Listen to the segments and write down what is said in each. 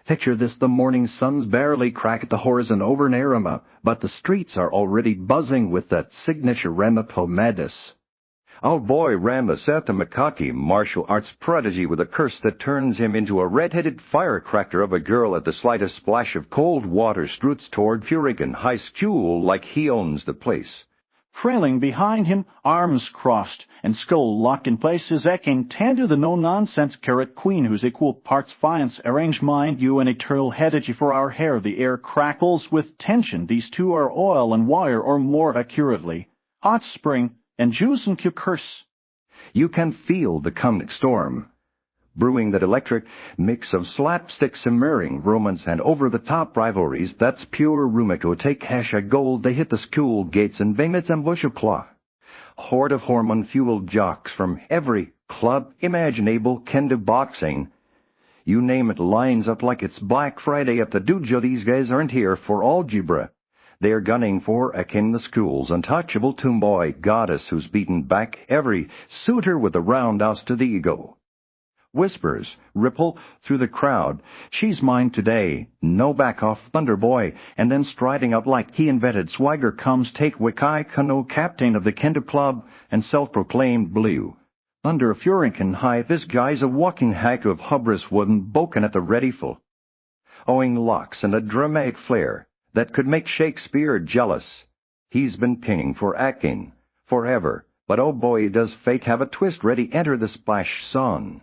Picture this: the morning sun's barely cracked the horizon over Ranma, but the streets are already buzzing with that signature Ranma madness. Our boy Ranma set the Makaki, martial arts prodigy with a curse that turns him into a red-headed firecracker of a girl at the slightest splash of cold water stroots toward Furinkan High School like he owns the place. Trailing behind him, arms crossed, and skull locked in place, is Akane, Tandu, the no-nonsense carrot queen, whose equal parts fiance arranged mind you an eternal headache for our hair. The air crackles with tension. These two are oil and wire, or more accurately, hot spring and juice and curse. You can feel the coming storm, brewing that electric mix of slapstick simmering romance and over-the-top rivalries. That's pure Rumiko. Take Hasha Gold, they hit the school gates and bang its ambush of claw. Horde of hormone-fueled jocks from every club imaginable, kendo boxing. You name it, lines up like it's Black Friday at the dojo. These guys aren't here for algebra. They are gunning for Akane, the school's untouchable tomboy goddess who's beaten back every suitor with a roundhouse to the ego. Whispers ripple through the crowd. She's mine today. No back off, Thunder Boy. And then striding up like he invented swagger comes take Wikai Kuno, captain of the Kendo Club and self-proclaimed Blue. Under Furinkan High, this guy's a walking hack of hubris wooden boken at the ready full. Owing locks and a dramatic flair that could make Shakespeare jealous. He's been pinging for Akane forever, but oh boy, does fate have a twist. Ready, enter the splash sun.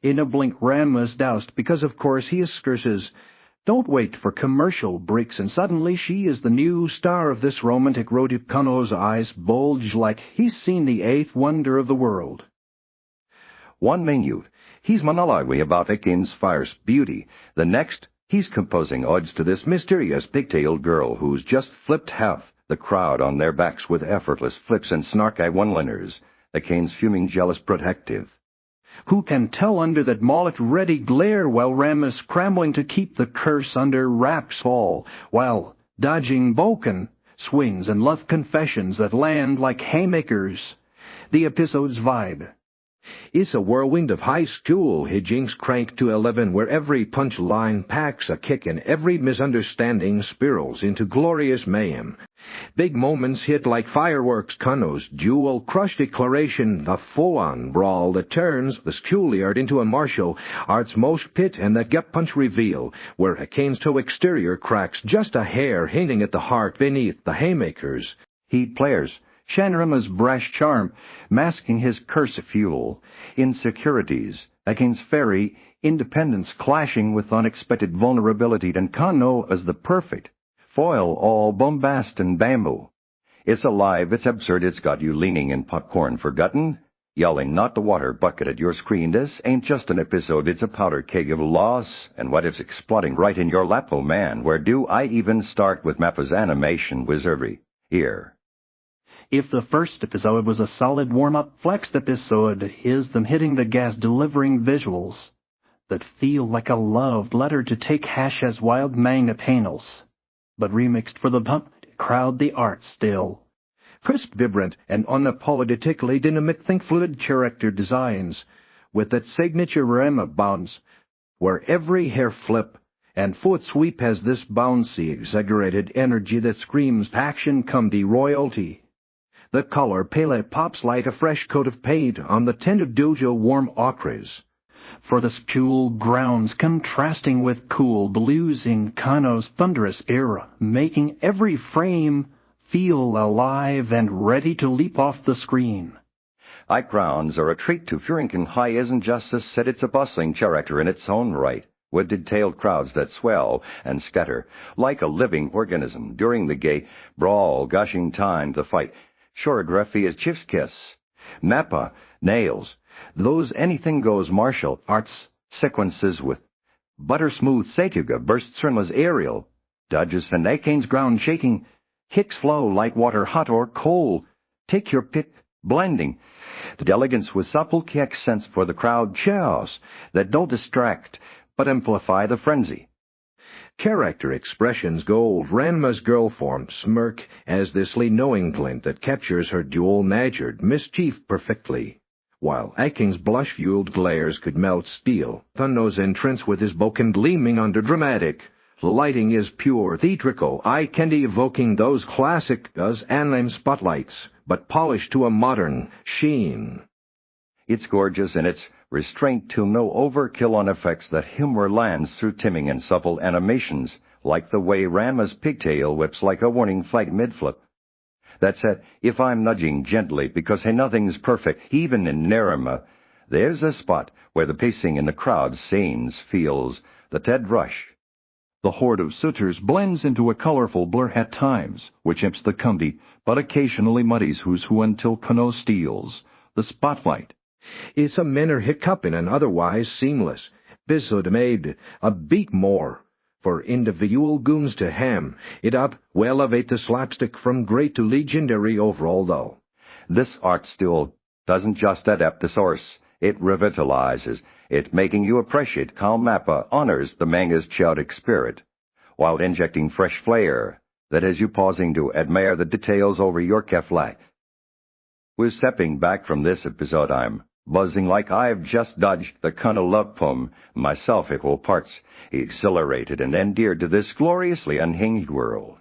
In a blink, Ranma's doused, because of course he excurses. Don't wait for commercial breaks, and suddenly she is the new star of this romantic road. Kuno's eyes bulge like he's seen the eighth wonder of the world. One minute, he's monologuing about Akane's fierce beauty. The next, he's composing odes to this mysterious pigtailed girl who's just flipped half the crowd on their backs with effortless flips and snarky one-liners. Akane's fuming jealous protective. Who can tell under that mullet-ready glare while Ranma's scrambling to keep the curse under wraps, all while dodging boken swings and love confessions that land like haymakers. The episode's vibe is a whirlwind of high school hijinks cranked to 11, where every punchline packs a kick and every misunderstanding spirals into glorious mayhem. Big moments hit like fireworks. Kuno's jewel crush declaration, the full-on brawl that turns the schoolyard into a martial arts mosh pit, and that gut punch reveal, where Akane's toe exterior cracks just a hair, hinting at the heart beneath the haymakers. Heat players. Shanrama's brash charm, masking his curse fuel. Insecurities. Akane's fairy independence clashing with unexpected vulnerability, and Kuno as the perfect foil, all bombast and bamboo. It's alive, it's absurd, it's got you leaning in popcorn forgotten, yelling not the water bucket at your screen. This ain't just an episode, it's a powder keg of loss, and what if's exploding right in your lap. Oh man, where do I even start with MAPPA's animation wizardry? Here. If the first episode was a solid warm-up, flexed episode is them hitting the gas, delivering visuals that feel like a love letter to take Hasha's wild manga panels, but remixed for the pump crowd. The art still crisp, vibrant, and unapologetically dynamic. Think fluid character designs with that signature Ranma bounce, where every hair flip and foot sweep has this bouncy, exaggerated energy that screams passion come the royalty. The color palette pops like a fresh coat of paint on the tender dojo warm ochres. For the school grounds contrasting with cool blues in Kuno's thunderous era, making every frame feel alive and ready to leap off the screen. Eye crowns are a treat to Furinkan High. Isn't just a set, it's a bustling character in its own right, with detailed crowds that swell and scatter like a living organism during the gay brawl, gushing time to fight. Choreography is chef's kiss. MAPPA nails those anything-goes martial arts sequences with butter-smooth sakuga bursts. Ranma's aerial dodges and Akane's ground-shaking kicks flow like water, hot or cold. Take your pick, blending the elegance with supple accents for the crowd chaos that don't distract but amplify the frenzy. Character expressions gold. Ranma's girl form smirk as this knowing glint that captures her dual-natured mischief perfectly, while Akane's blush-fueled glares could melt steel. Kuno's entrance with his boken gleaming under dramatic. Lighting is pure, theatrical, eye candy evoking those classic anime spotlights, but polished to a modern sheen. It's gorgeous in its restraint to no overkill on effects that humor lands through timing and supple animations, like the way Ranma's pigtail whips like a warning flight mid-flip. That said, if I'm nudging gently because hey, nothing's perfect, even in Ranma, there's a spot where the pacing in the crowd scenes feels the Ted Rush. The horde of suitors blends into a colorful blur at times, which imps the comedy, but occasionally muddies who's who until Kuno steals the spotlight. It's a minor hiccup in an otherwise seamless episode made a beat more. For individual goons to ham it up, will elevate the slapstick from great to legendary overall, though. This art still doesn't just adapt the source, it revitalizes it, making you appreciate how MAPPA honors the manga's chaotic spirit, while injecting fresh flair that has you pausing to admire the details over your keflak. With stepping back from this episode, I'm buzzing like I've just dodged the Kuno love poem, myself equal parts exhilarated and endeared to this gloriously unhinged world.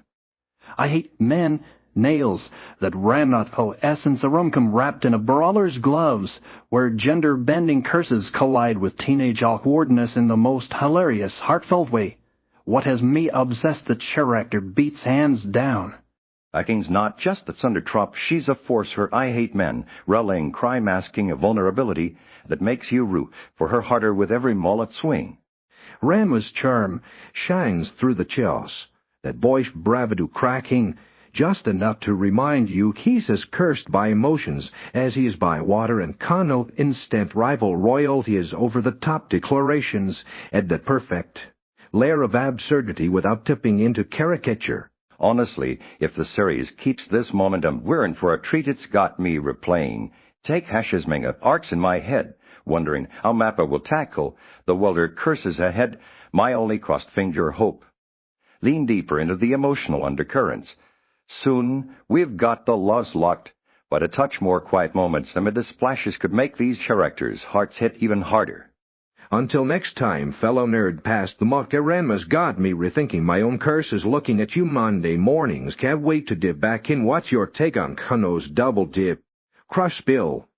I hate men, nails, that Ranma essence a rom-com wrapped in a brawler's gloves, where gender-bending curses collide with teenage awkwardness in the most hilarious, heartfelt way. What has me obsessed the character beats hands down. Akane's not just the Thundertrop, she's a force her I hate men, rallying cry masking a vulnerability that makes you root for her harder with every mullet swing. Ranma's charm shines through the chaos, that boyish bravado cracking, just enough to remind you he's as cursed by emotions as he is by water, and Kuno's instant rival royalty is over-the-top declarations at the perfect layer of absurdity without tipping into caricature. Honestly, if the series keeps this momentum, we're in for a treat. It's got me replaying Take Hash's manga arcs in my head, wondering how MAPPA will tackle the wilder curses ahead, my only crossed-finger hope. Lean deeper into the emotional undercurrents. Soon, we've got the loves locked, but a touch more quiet moments amid the splashes could make these characters' hearts hit even harder. Until next time, fellow nerd past the muck, Ranma's got me rethinking my own curses, looking at you Monday mornings. Can't wait to dip back in. What's your take on Kuno's double dip? Crush Spill.